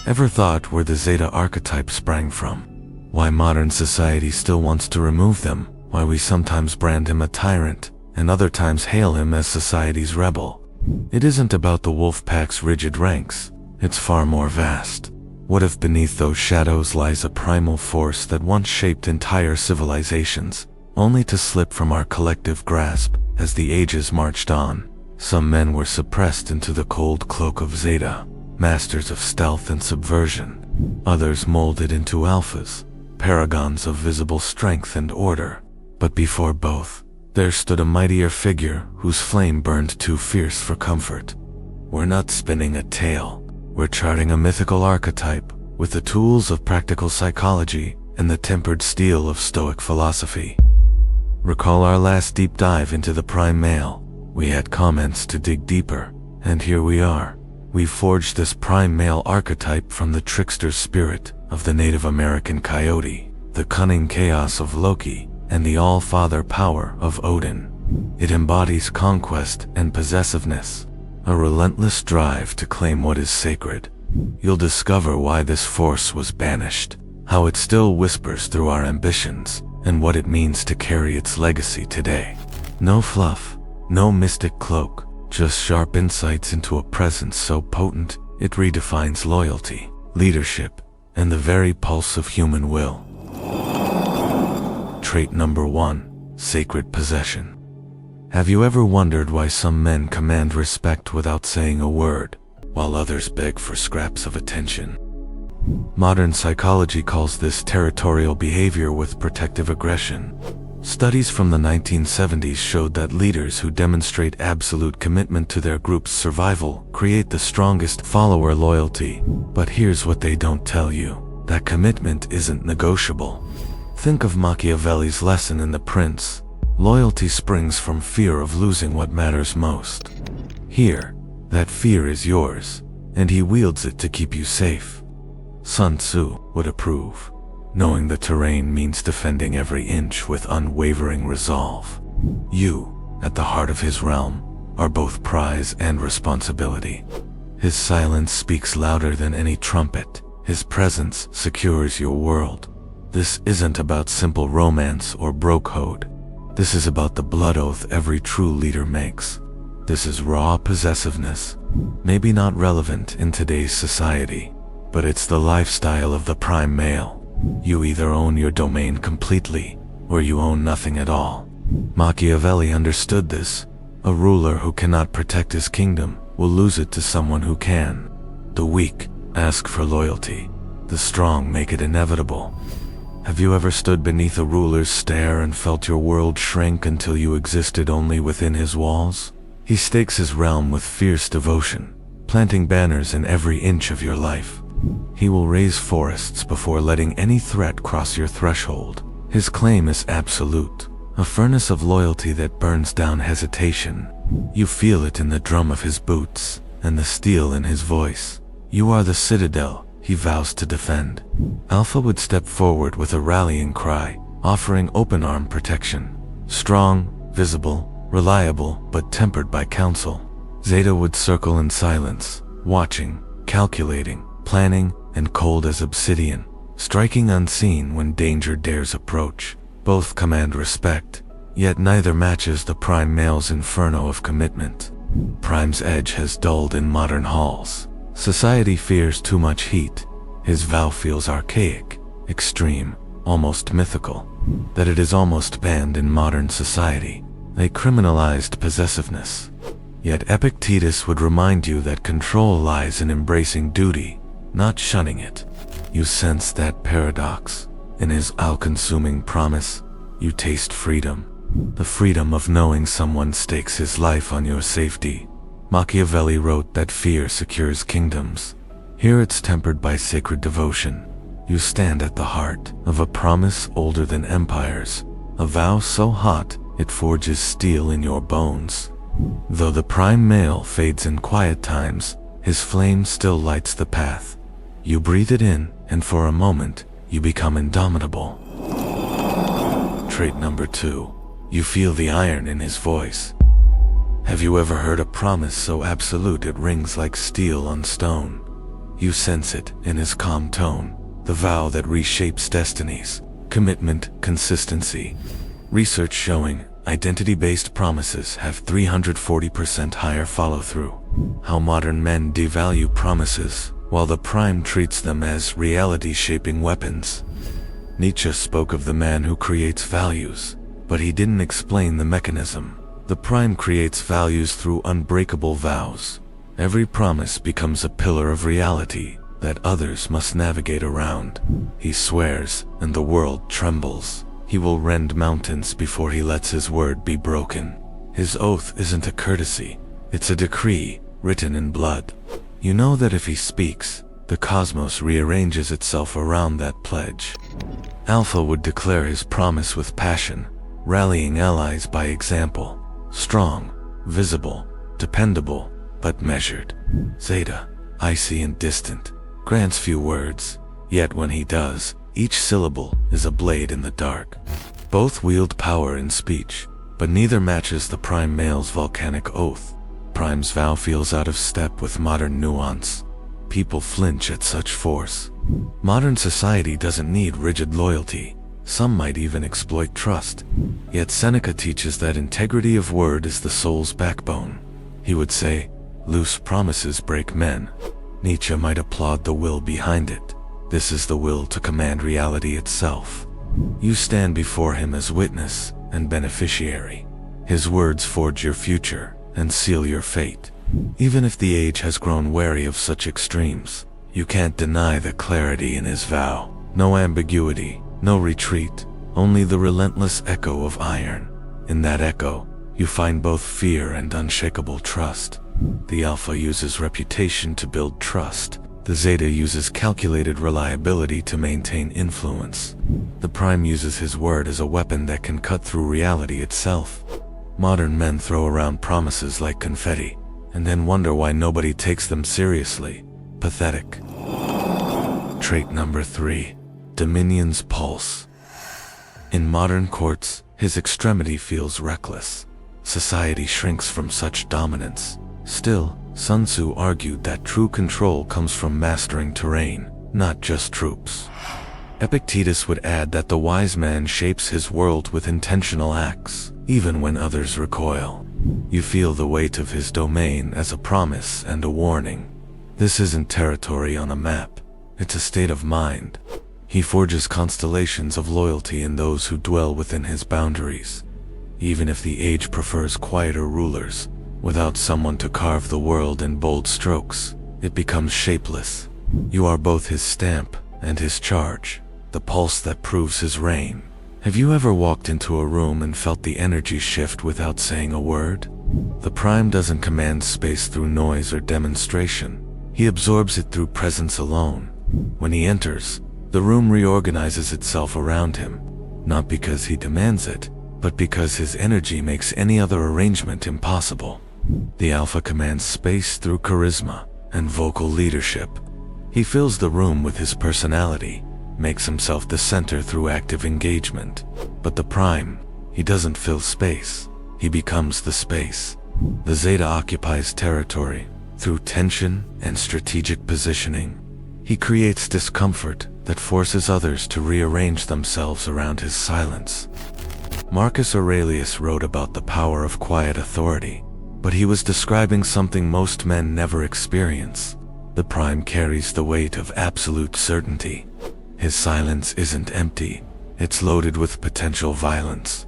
Ever thought where the Zeta archetype sprang from? Why modern society still wants to remove them? Why we sometimes brand him a tyrant, and other times hail him as society's rebel? It isn't about the wolf pack's rigid ranks. It's far more vast. What if beneath those shadows lies a primal force that once shaped entire civilizations, only to slip from our collective grasp as the ages marched on? Some men were suppressed into the cold cloak of Zeta, masters of stealth and subversion. Others molded into alphas, paragons of visible strength and order. But before both, there stood a mightier figure whose flame burned too fierce for comfort. We're not spinning a tale. We're charting a mythical archetype with the tools of practical psychology and the tempered steel of Stoic philosophy. Recall our last deep dive into the prime male. We had comments to dig deeper, and here we are. We've forged this prime male archetype from the trickster spirit of the Native American coyote, the cunning chaos of Loki, and the all-father power of Odin. It embodies conquest and possessiveness, a relentless drive to claim what is sacred. You'll discover why this force was banished, how it still whispers through our ambitions, and what it means to carry its legacy today. No fluff, no mystic cloak, just sharp insights into a presence so potent it redefines loyalty, leadership, and the very pulse of human will. Trait number 1, sacred possession. Have you ever wondered why some men command respect without saying a word, while others beg for scraps of attention? Modern psychology calls this territorial behavior with protective aggression. Studies from the 1970s showed that leaders who demonstrate absolute commitment to their group's survival create the strongest follower loyalty. But here's what they don't tell you: that commitment isn't negotiable. Think of Machiavelli's lesson in The Prince. Loyalty springs from fear of losing what matters most. Here, that fear is yours, and he wields it to keep you safe. Sun Tzu would approve. Knowing the terrain means defending every inch with unwavering resolve. You, at the heart of his realm, are both prize and responsibility. His silence speaks louder than any trumpet. His presence secures your world. This isn't about simple romance or bro code. This is about the blood oath every true leader makes. This is raw possessiveness, maybe not relevant in today's society, but it's the lifestyle of the prime male. You either own your domain completely, or you own nothing at all. Machiavelli understood this. A ruler who cannot protect his kingdom will lose it to someone who can. The weak ask for loyalty. The strong make it inevitable. Have you ever stood beneath a ruler's stare and felt your world shrink until you existed only within his walls? He stakes his realm with fierce devotion, planting banners in every inch of your life. He will raise forests before letting any threat cross your threshold. His claim is absolute, a furnace of loyalty that burns down hesitation. You feel it in the drum of his boots and the steel in his voice. You are the citadel he vows to defend. Alpha would step forward with a rallying cry, offering open-arm protection. Strong, visible, reliable, but tempered by counsel. Zeta would circle in silence, watching, calculating, planning, and cold as obsidian, striking unseen when danger dares approach. Both command respect, yet neither matches the prime male's inferno of commitment. Prime's edge has dulled in modern halls. Society fears too much heat. His vow feels archaic, extreme, almost mythical. That it is almost banned in modern society. They criminalized possessiveness. Yet Epictetus would remind you that control lies in embracing duty, not shunning it. You sense that paradox. In his all-consuming promise, you taste freedom. The freedom of knowing someone stakes his life on your safety. Machiavelli wrote that fear secures kingdoms. Here it's tempered by sacred devotion. You stand at the heart of a promise older than empires, a vow so hot it forges steel in your bones. Though the prime male fades in quiet times, his flame still lights the path. You breathe it in, and for a moment, you become indomitable. Trait number 2. You feel the iron in his voice. Have you ever heard a promise so absolute it rings like steel on stone? You sense it in his calm tone, the vow that reshapes destinies, commitment, consistency. Research showing identity-based promises have 340% higher follow-through. How modern men devalue promises, while the prime treats them as reality-shaping weapons. Nietzsche spoke of the man who creates values, but he didn't explain the mechanism. The prime creates values through unbreakable vows. Every promise becomes a pillar of reality that others must navigate around. He swears, and the world trembles. He will rend mountains before he lets his word be broken. His oath isn't a courtesy, it's a decree written in blood. You know that if he speaks, the cosmos rearranges itself around that pledge. Alpha would declare his promise with passion, rallying allies by example. Strong, visible, dependable, but measured. Zeta, icy and distant, grants few words, yet when he does, each syllable is a blade in the dark. Both wield power in speech, but neither matches the prime male's volcanic oath. Prime's vow feels out of step with modern nuance. People flinch at such force. Modern society doesn't need rigid loyalty. Some might even exploit trust. Yet Seneca teaches that integrity of word is the soul's backbone. He would say, loose promises break men. Nietzsche might applaud the will behind it. This is the will to command reality itself. You stand before him as witness and beneficiary. His words forge your future and seal your fate. Even if the age has grown wary of such extremes, you can't deny the clarity in his vow. No ambiguity, no retreat, only the relentless echo of iron. In that echo, you find both fear and unshakable trust. The Alpha uses reputation to build trust. The Zeta uses calculated reliability to maintain influence. The Prime uses his word as a weapon that can cut through reality itself. Modern men throw around promises like confetti, and then wonder why nobody takes them seriously. Pathetic. Trait number 3. Dominion's pulse. In modern courts, his extremity feels reckless. Society shrinks from such dominance. Still, Suntzu argued that true control comes from mastering terrain, not just troops. Epictetus would add that the wise man shapes his world with intentional acts, even when others recoil. You feel the weight of his domain as a promise and a warning. This isn't territory on a map, it's a state of mind. He forges constellations of loyalty in those who dwell within his boundaries. Even if the age prefers quieter rulers, without someone to carve the world in bold strokes, it becomes shapeless. You are both his stamp and his charge, the pulse that proves his reign. Have you ever walked into a room and felt the energy shift without saying a word? The Prime doesn't command space through noise or demonstration. He absorbs it through presence alone. When he enters, the room reorganizes itself around him, not because he demands it, but because his energy makes any other arrangement impossible. The Alpha commands space through charisma and vocal leadership. He fills the room with his personality, makes himself the center through active engagement. But the Prime, he doesn't fill space, he becomes the space. The Zeta occupies territory through tension and strategic positioning. He creates discomfort that forces others to rearrange themselves around his silence. Marcus Aurelius wrote about the power of quiet authority, but he was describing something most men never experience. The Prime carries the weight of absolute certainty. His silence isn't empty, it's loaded with potential violence.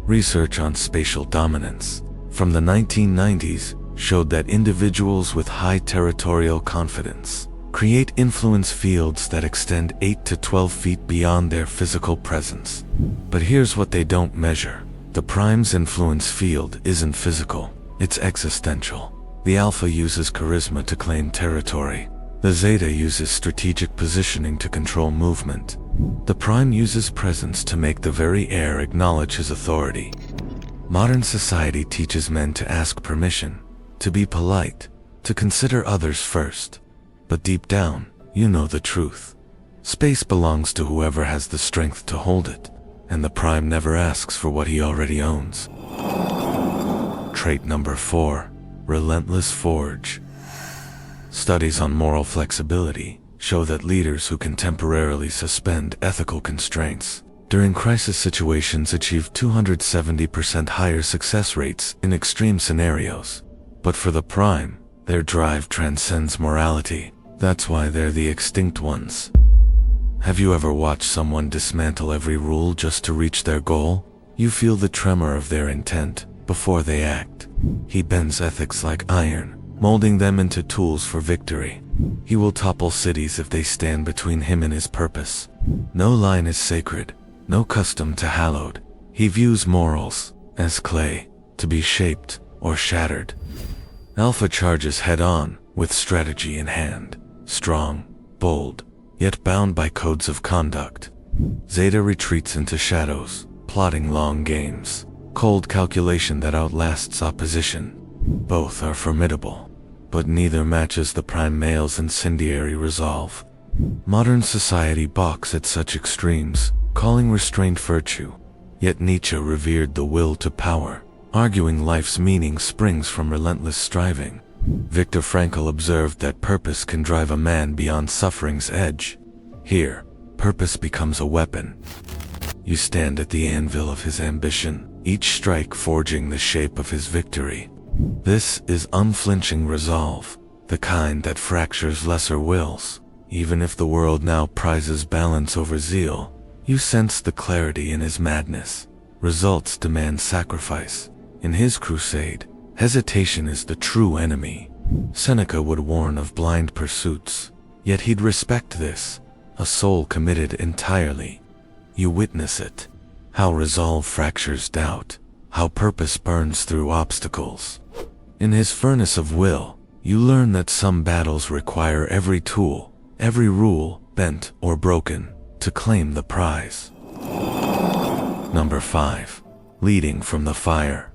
Research on spatial dominance from the 1990s showed that individuals with high territorial confidence create influence fields that extend 8 to 12 feet beyond their physical presence. But here's what they don't measure. The Prime's influence field isn't physical, it's existential. The Alpha uses charisma to claim territory. The Zeta uses strategic positioning to control movement. The Prime uses presence to make the very air acknowledge his authority. Modern society teaches men to ask permission, to be polite, to consider others first. But deep down, you know the truth. Space belongs to whoever has the strength to hold it, and the Prime never asks for what he already owns. Trait number 4. Relentless forge. Studies on moral flexibility show that leaders who can temporarily suspend ethical constraints during crisis situations achieve 270% higher success rates in extreme scenarios. But for the prime, their drive transcends morality. That's why they're the extinct ones. Have you ever watched someone dismantle every rule just to reach their goal? You feel the tremor of their intent before they act. He bends ethics like iron, molding them into tools for victory. He will topple cities if they stand between him and his purpose. No line is sacred, no custom to hallowed. He views morals as clay, to be shaped or shattered. Alpha charges head-on, with strategy in hand, strong, bold, yet bound by codes of conduct. Zeta retreats into shadows, plotting long games, cold calculation that outlasts opposition. Both are formidable, but neither matches the prime male's incendiary resolve. Modern society balks at such extremes, calling restraint virtue. Yet Nietzsche revered the will to power, arguing life's meaning springs from relentless striving. Viktor Frankl observed that purpose can drive a man beyond suffering's edge. Here, purpose becomes a weapon. You stand at the anvil of his ambition, each strike forging the shape of his victory. This is unflinching resolve, the kind that fractures lesser wills. Even if the world now prizes balance over zeal, you sense the clarity in his madness. Results demand sacrifice. In his crusade, hesitation is the true enemy. Seneca would warn of blind pursuits, yet he'd respect this, a soul committed entirely. You witness it, how resolve fractures doubt, how purpose burns through obstacles. In his furnace of will, you learn that some battles require every tool, every rule, bent or broken, to claim the prize. Number 5. Leading from the fire.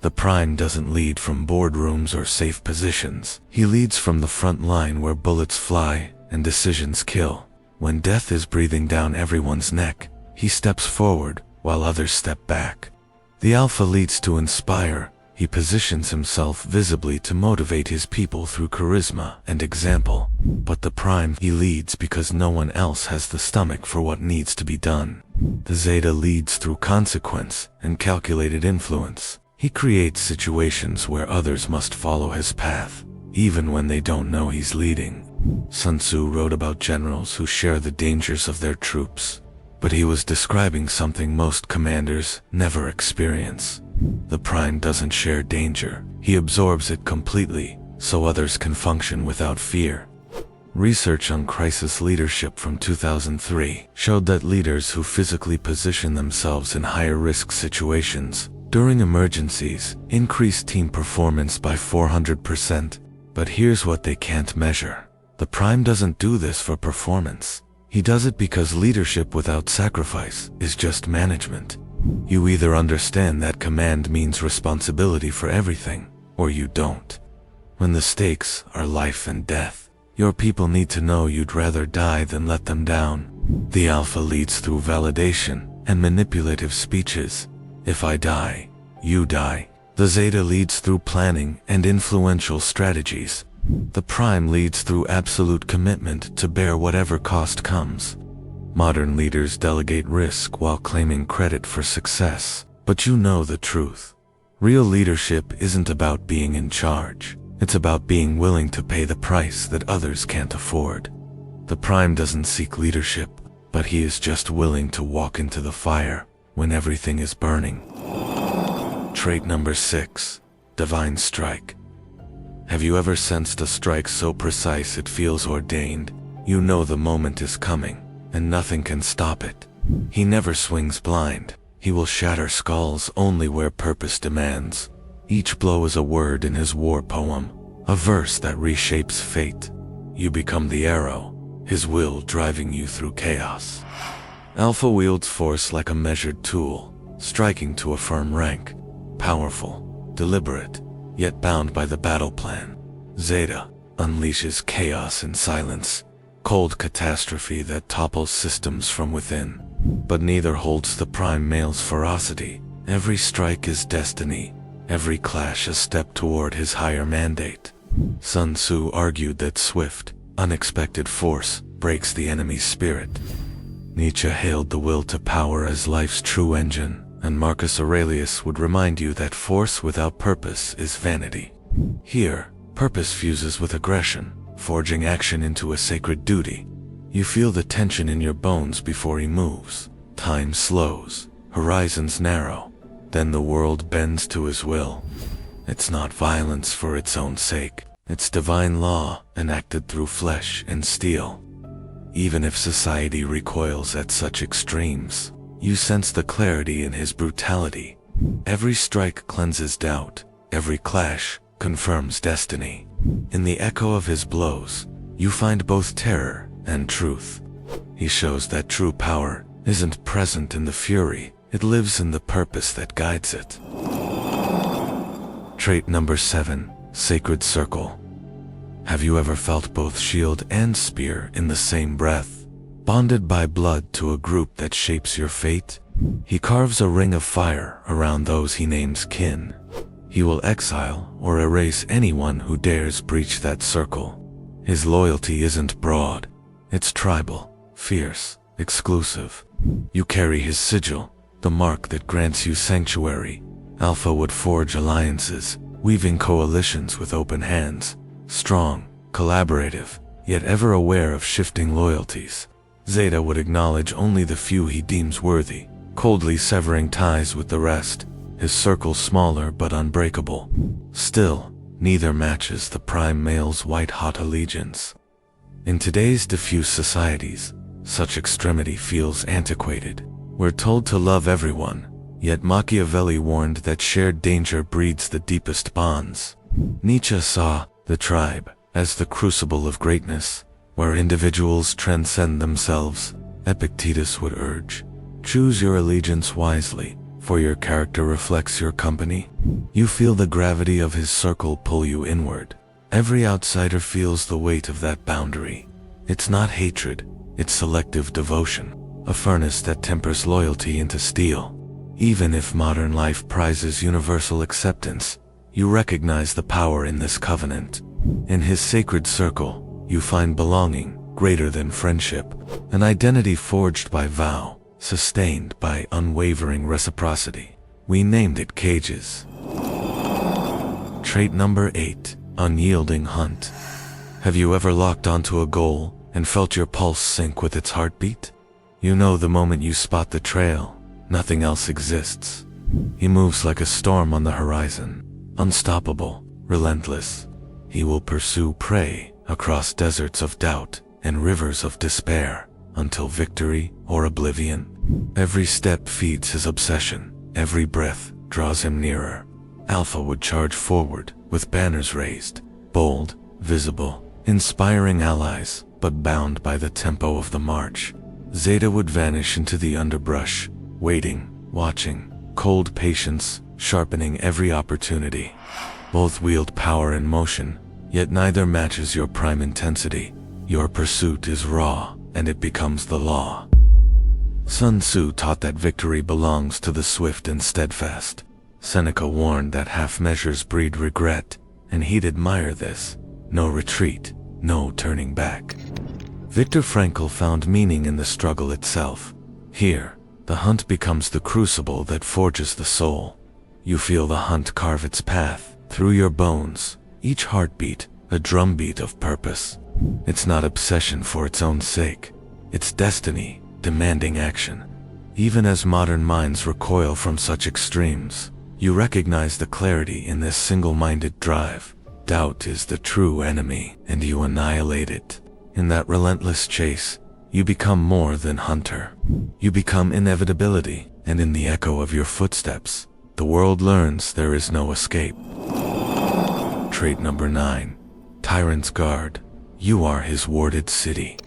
The prime doesn't lead from boardrooms or safe positions. He leads from the front line where bullets fly and decisions kill. When death is breathing down everyone's neck, he steps forward while others step back. The alpha leads to inspire. He positions himself visibly to motivate his people through charisma and example. But the prime, he leads because no one else has the stomach for what needs to be done. The Zeta leads through consequence and calculated influence. He creates situations where others must follow his path, even when they don't know he's leading. Suntzu wrote about generals who share the dangers of their troops, but he was describing something most commanders never experience. The prime doesn't share danger. He absorbs it completely, so others can function without fear. Research on crisis leadership from 2003 showed that leaders who physically position themselves in higher risk situations during emergencies increase team performance by 400%. But here's what they can't measure. The prime doesn't do this for performance. He does it because leadership without sacrifice is just management. You either understand that command means responsibility for everything, or you don't. When the stakes are life and death, your people need to know you'd rather die than let them down. The alpha leads through validation and manipulative speeches. If I die, you die. The Zeta leads through planning and influential strategies. The prime leads through absolute commitment to bear whatever cost comes. Modern leaders delegate risk while claiming credit for success. But you know the truth. Real leadership isn't about being in charge. It's about being willing to pay the price that others can't afford. The prime doesn't seek leadership, but he is just willing to walk into the fire when everything is burning. Trait number 6. Divine strike. Have you ever sensed a strike so precise it feels ordained? You know the moment is coming, and nothing can stop it. He never swings blind. He will shatter skulls only where purpose demands. Each blow is a word in his war poem, a verse that reshapes fate. You become the arrow, his will driving you through chaos. Alpha wields force like a measured tool, striking to a firm rank. Powerful, deliberate, yet bound by the battle plan. Zeta unleashes chaos in silence, cold catastrophe that topples systems from within. But neither holds the prime male's ferocity. Every strike is destiny, every clash a step toward his higher mandate. Sun Tzu argued that swift, unexpected force breaks the enemy's spirit. Nietzsche hailed the will to power as life's true engine, and Marcus Aurelius would remind you that force without purpose is vanity. Here, purpose fuses with aggression, forging action into a sacred duty. You feel the tension in your bones before he moves. Time slows, horizons narrow, then the world bends to his will. It's not violence for its own sake, it's divine law enacted through flesh and steel. Even if society recoils at such extremes, you sense the clarity in his brutality. Every strike cleanses doubt, every clash confirms destiny. In the echo of his blows, you find both terror and truth. He shows that true power isn't present in the fury, it lives in the purpose that guides it. Trait number 7, sacred circle. Have you ever felt both shield and spear in the same breath? Bonded by blood to a group that shapes your fate, he carves a ring of fire around those he names kin. He will exile or erase anyone who dares breach that circle. His loyalty isn't broad, it's tribal, fierce, exclusive. You carry his sigil, the mark that grants you sanctuary. Alpha would forge alliances, weaving coalitions with open hands, strong, collaborative, yet ever aware of shifting loyalties. Zeta would acknowledge only the few he deems worthy, coldly severing ties with the rest, his circle smaller but unbreakable. Still, neither matches the prime male's white-hot allegiance. In today's diffuse societies, such extremity feels antiquated. We're told to love everyone, yet Machiavelli warned that shared danger breeds the deepest bonds. Nietzsche saw the tribe as the crucible of greatness, where individuals transcend themselves. Epictetus would urge, choose your allegiance wisely, for your character reflects your company. You feel the gravity of his circle pull you inward. Every outsider feels the weight of that boundary. It's not hatred, it's selective devotion, a furnace that tempers loyalty into steel. Even if modern life prizes universal acceptance, you recognize the power in this covenant. In his sacred circle, you find belonging greater than friendship, an identity forged by vow, sustained by unwavering reciprocity. We named it cages. Trait number 8, unyielding hunt. Have you ever locked onto a goal and felt your pulse sync with its heartbeat? You know the moment you spot the trail, nothing else exists. He moves like a storm on the horizon, unstoppable, relentless. He will pursue prey across deserts of doubt and rivers of despair until victory or oblivion. Every step feeds his obsession, every breath draws him nearer. Alpha would charge forward with banners raised, bold, visible, inspiring allies, but bound by the tempo of the march. Zeta would vanish into the underbrush, waiting, watching, cold patience, sharpening every opportunity. Both wield power and motion, yet neither matches your prime intensity. Your pursuit is raw, and it becomes the law. Sun Tzu taught that victory belongs to the swift and steadfast. Seneca warned that half measures breed regret, and he'd admire this. No retreat, no turning back. Viktor Frankl found meaning in the struggle itself. Here, the hunt becomes the crucible that forges the soul. You feel the hunt carve its path through your bones, each heartbeat a drumbeat of purpose. It's not obsession for its own sake. It's destiny, demanding action. Even as modern minds recoil from such extremes, you recognize the clarity in this single-minded drive. Doubt is the true enemy, and you annihilate it. In that relentless chase, you become more than hunter. You become inevitability, and in the echo of your footsteps, the world learns there is no escape. Trait number 9, Tyrant's Guard. You are his warded city.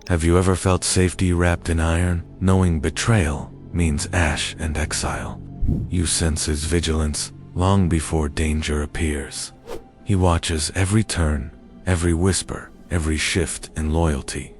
Have you ever felt safety wrapped in iron, knowing betrayal means ash and exile? You sense his vigilance long before danger appears. He watches every turn, every whisper, every shift in loyalty.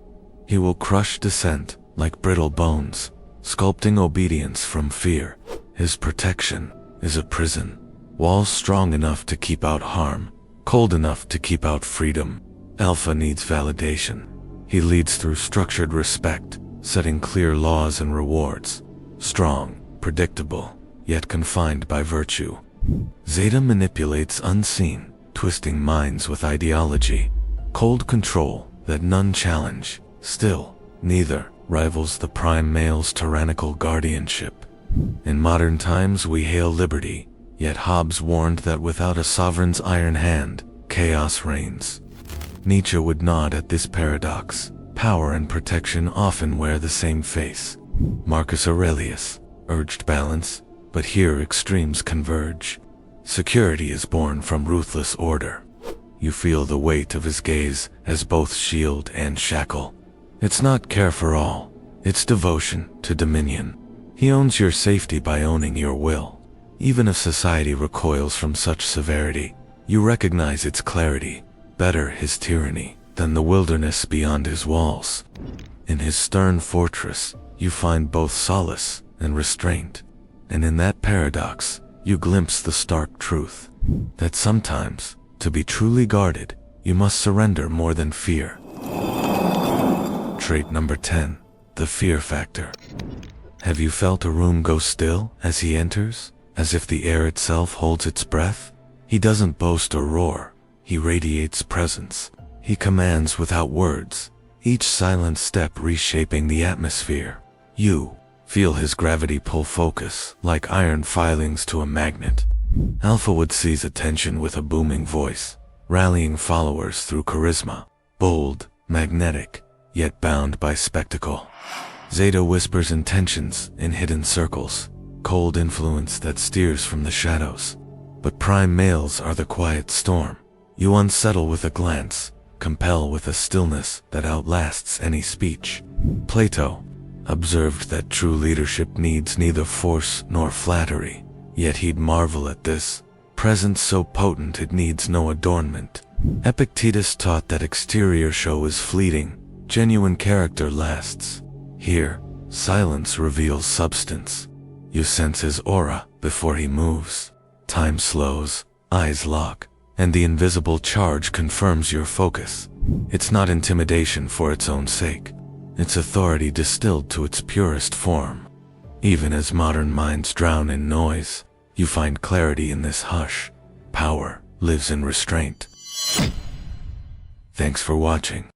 He will crush dissent like brittle bones, sculpting obedience from fear. His protection is a prison, walls strong enough to keep out harm, cold enough to keep out freedom. Alpha needs validation. He leads through structured respect, setting clear laws and rewards. Strong, predictable, yet confined by virtue. Zeta manipulates unseen, twisting minds with ideology. Cold control that none challenge. Still, neither rivals the prime male's tyrannical guardianship. In modern times we hail liberty, yet Hobbes warned that without a sovereign's iron hand, chaos reigns. Nietzsche would nod at this paradox. Power and protection often wear the same face. Marcus Aurelius urged balance, but here extremes converge. Security is born from ruthless order. You feel the weight of his gaze as both shield and shackle. It's not care for all, it's devotion to dominion. He owns your safety by owning your will. Even if society recoils from such severity, you recognize its clarity. Better his tyranny than the wilderness beyond his walls. In his stern fortress, you find both solace and restraint. And in that paradox, you glimpse the stark truth that sometimes, to be truly guarded, you must surrender more than fear. Trait number 10, the fear factor. Have you felt a room go still as he enters, as if the air itself holds its breath? He doesn't boast or roar. He radiates presence. He commands without words, each silent step reshaping the atmosphere. You feel his gravity pull focus, like iron filings to a magnet. Alpha would seize attention with a booming voice, rallying followers through charisma. Bold, magnetic, yet bound by spectacle. Zeta whispers intentions in hidden circles, cold influence that steers from the shadows. But prime males are the quiet storm. You unsettle with a glance, compel with a stillness that outlasts any speech. Plato observed that true leadership needs neither force nor flattery, yet he'd marvel at this. Presence so potent it needs no adornment. Epictetus taught that exterior show is fleeting, genuine character lasts. Here, silence reveals substance. You sense his aura before he moves. Time slows, eyes lock, and the invisible charge confirms your focus. It's not intimidation for its own sake. It's authority distilled to its purest form. Even as modern minds drown in noise, you find clarity in this hush. Power lives in restraint. Thanks for watching.